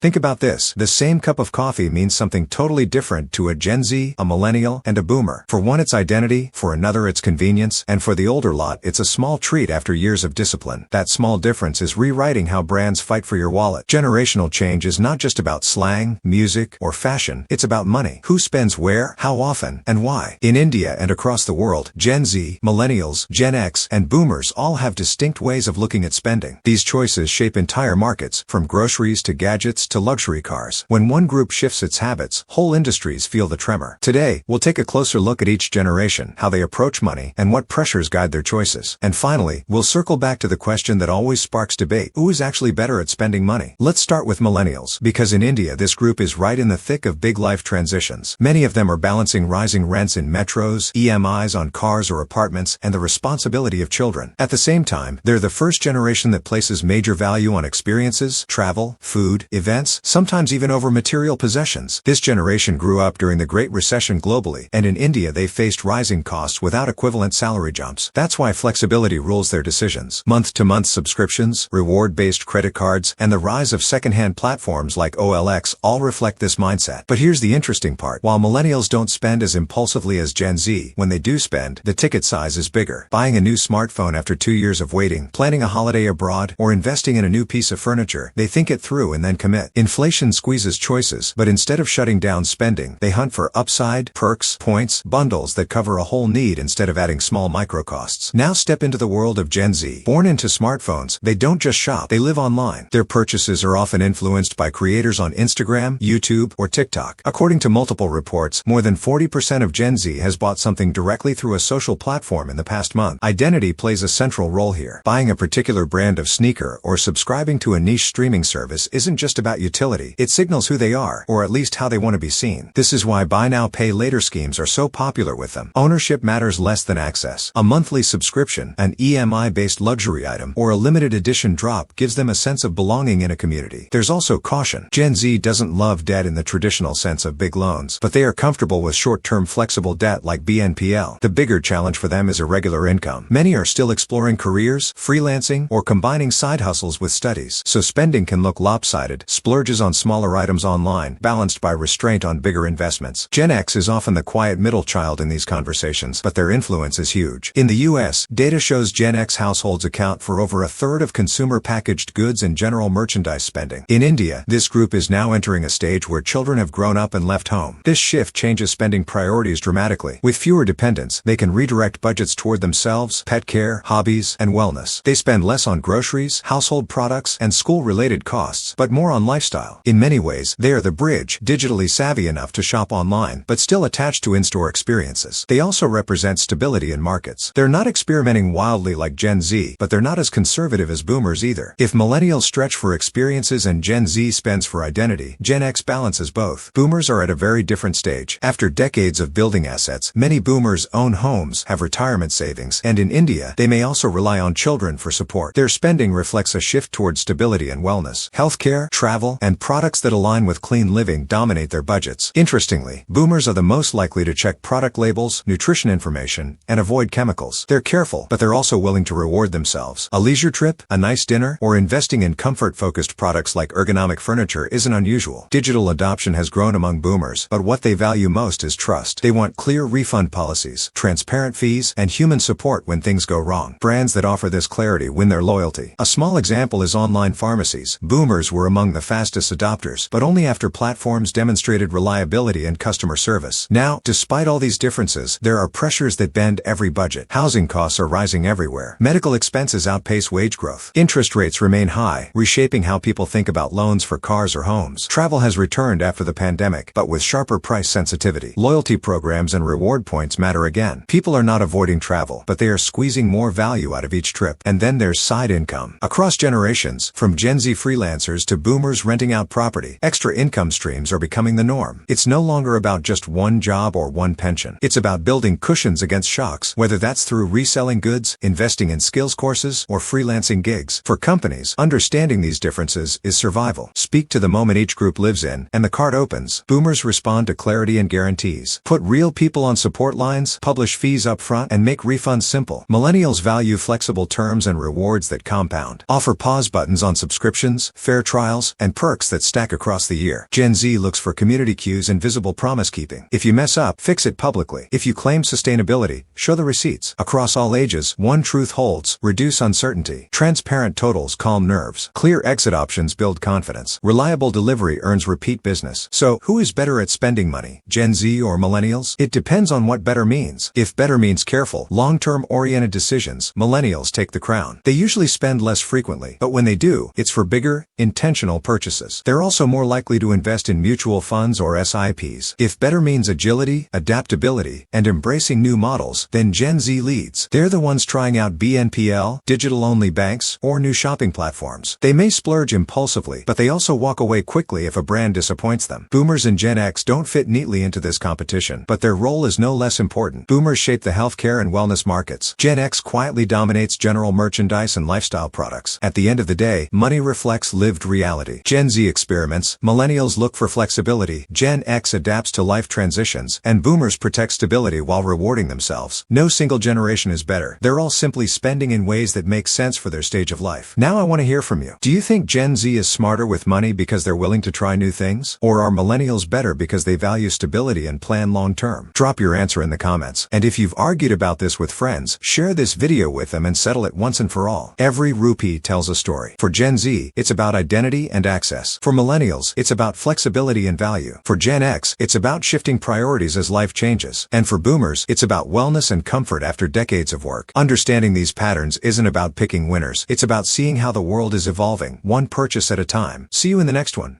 Think about this. The same cup of coffee means something totally different to a Gen Z, a millennial, and a boomer. For one it's identity, for another it's convenience, and for the older lot it's a small treat after years of discipline. That small difference is rewriting how brands fight for your wallet. Generational change is not just about slang, music, or fashion. It's about money. Who spends where, how often, and why? In India and across the world, Gen Z, millennials, Gen X, and boomers all have distinct ways of looking at spending. These choices shape entire markets, from groceries to gadgets to luxury cars. When one group shifts its habits, whole industries feel the tremor. Today, we'll take a closer look at each generation, how they approach money, and what pressures guide their choices. And finally, we'll circle back to the question that always sparks debate: who is actually better at spending money? Let's start with millennials, because in India this group is right in the thick of big life transitions. Many of them are balancing rising rents in metros, EMIs on cars or apartments, and the responsibility of children. At the same time, they're the first generation that places major value on experiences, travel, food, events, sometimes even over material possessions. This generation grew up during the Great Recession globally, and in India they faced rising costs without equivalent salary jumps. That's why flexibility rules their decisions. Month-to-month subscriptions, reward-based credit cards, and the rise of second-hand platforms like OLX all reflect this mindset. But here's the interesting part. While millennials don't spend as impulsively as Gen Z, when they do spend, the ticket size is bigger. Buying a new smartphone after 2 years of waiting, planning a holiday abroad, or investing in a new piece of furniture, they think it through and then commit. Inflation squeezes choices, but instead of shutting down spending, they hunt for upside, perks, points, bundles that cover a whole need instead of adding small micro-costs. Now step into the world of Gen Z. Born into smartphones, they don't just shop, they live online. Their purchases are often influenced by creators on Instagram, YouTube, or TikTok. According to multiple reports, more than 40% of Gen Z has bought something directly through a social platform in the past month. Identity plays a central role here. Buying a particular brand of sneaker or subscribing to a niche streaming service isn't just about utility. It signals who they are, or at least how they want to be seen. This is why buy now pay later schemes are so popular with them. Ownership matters less than access. A monthly subscription, an EMI-based luxury item, or a limited edition drop gives them a sense of belonging in a community. There's also caution. Gen Z doesn't love debt in the traditional sense of big loans, but they are comfortable with short-term flexible debt like BNPL. The bigger challenge for them is irregular income. Many are still exploring careers, freelancing, or combining side hustles with studies, so spending can look lopsided. Splurges on smaller items online, balanced by restraint on bigger investments. Gen X is often the quiet middle child in these conversations, but their influence is huge. In the US, data shows Gen X households account for over a third of consumer packaged goods and general merchandise spending. In India, this group is now entering a stage where children have grown up and left home. This shift changes spending priorities dramatically. With fewer dependents, they can redirect budgets toward themselves, pet care, hobbies, and wellness. They spend less on groceries, household products, and school-related costs, but more on lifestyle. In many ways, they are the bridge, digitally savvy enough to shop online, but still attached to in-store experiences. They also represent stability in markets. They're not experimenting wildly like Gen Z, but they're not as conservative as boomers either. If millennials stretch for experiences and Gen Z spends for identity, Gen X balances both. Boomers are at a very different stage. After decades of building assets, many boomers own homes, have retirement savings, and in India, they may also rely on children for support. Their spending reflects a shift towards stability and wellness. Healthcare, travel, and products that align with clean living dominate their budgets. Interestingly, boomers are the most likely to check product labels, nutrition information, and avoid chemicals. They're careful, but they're also willing to reward themselves. A leisure trip, a nice dinner, or investing in comfort-focused products like ergonomic furniture isn't unusual. Digital adoption has grown among boomers, but what they value most is trust. They want clear refund policies, transparent fees, and human support when things go wrong. Brands that offer this clarity win their loyalty. A small example is online pharmacies. Boomers were among the fastest adopters, but only after platforms demonstrated reliability and customer service. Now, despite all these differences, there are pressures that bend every budget. Housing costs are rising everywhere. Medical expenses outpace wage growth. Interest rates remain high, reshaping how people think about loans for cars or homes. Travel has returned after the pandemic, but with sharper price sensitivity. Loyalty programs and reward points matter again. People are not avoiding travel, but they are squeezing more value out of each trip. And then there's side income. Across generations, from Gen Z freelancers to boomers renting out property, extra income streams are becoming the norm. It's no longer about just one job or one pension. It's about building cushions against shocks, whether that's through reselling goods, investing in skills courses, or freelancing gigs. For companies, understanding these differences is survival. Speak to the moment each group lives in, and the card opens. Boomers respond to clarity and guarantees. Put real people on support lines, publish fees up front, and make refunds simple. Millennials value flexible terms and rewards that compound. Offer pause buttons on subscriptions, fair trials, and and perks that stack across the year. Gen Z looks for community cues and visible promise-keeping. If you mess up, fix it publicly. If you claim sustainability, show the receipts. Across all ages, one truth holds: reduce uncertainty. Transparent totals calm nerves. Clear exit options build confidence. Reliable delivery earns repeat business. So, who is better at spending money, Gen Z or Millennials? It depends on what better means. If better means careful, long-term oriented decisions, Millennials take the crown. They usually spend less frequently, but when they do, it's for bigger, intentional purchases. They're also more likely to invest in mutual funds or SIPs. If better means agility, adaptability, and embracing new models, then Gen Z leads. They're the ones trying out BNPL, digital-only banks, or new shopping platforms. They may splurge impulsively, but they also walk away quickly if a brand disappoints them. Boomers and Gen X don't fit neatly into this competition, but their role is no less important. Boomers shape the healthcare and wellness markets. Gen X quietly dominates general merchandise and lifestyle products. At the end of the day, money reflects lived reality. Gen Z experiments, Millennials look for flexibility, Gen X adapts to life transitions, and Boomers protect stability while rewarding themselves. No single generation is better. They're all simply spending in ways that make sense for their stage of life. Now I want to hear from you. Do you think Gen Z is smarter with money because they're willing to try new things? Or are Millennials better because they value stability and plan long term? Drop your answer in the comments. And if you've argued about this with friends, share this video with them and settle it once and for all. Every rupee tells a story. For Gen Z, it's about identity and access. For Millennials, it's about flexibility and value. For Gen X, it's about shifting priorities as life changes. And for Boomers, it's about wellness and comfort after decades of work. Understanding these patterns isn't about picking winners. It's about seeing how the world is evolving, one purchase at a time. See you in the next one.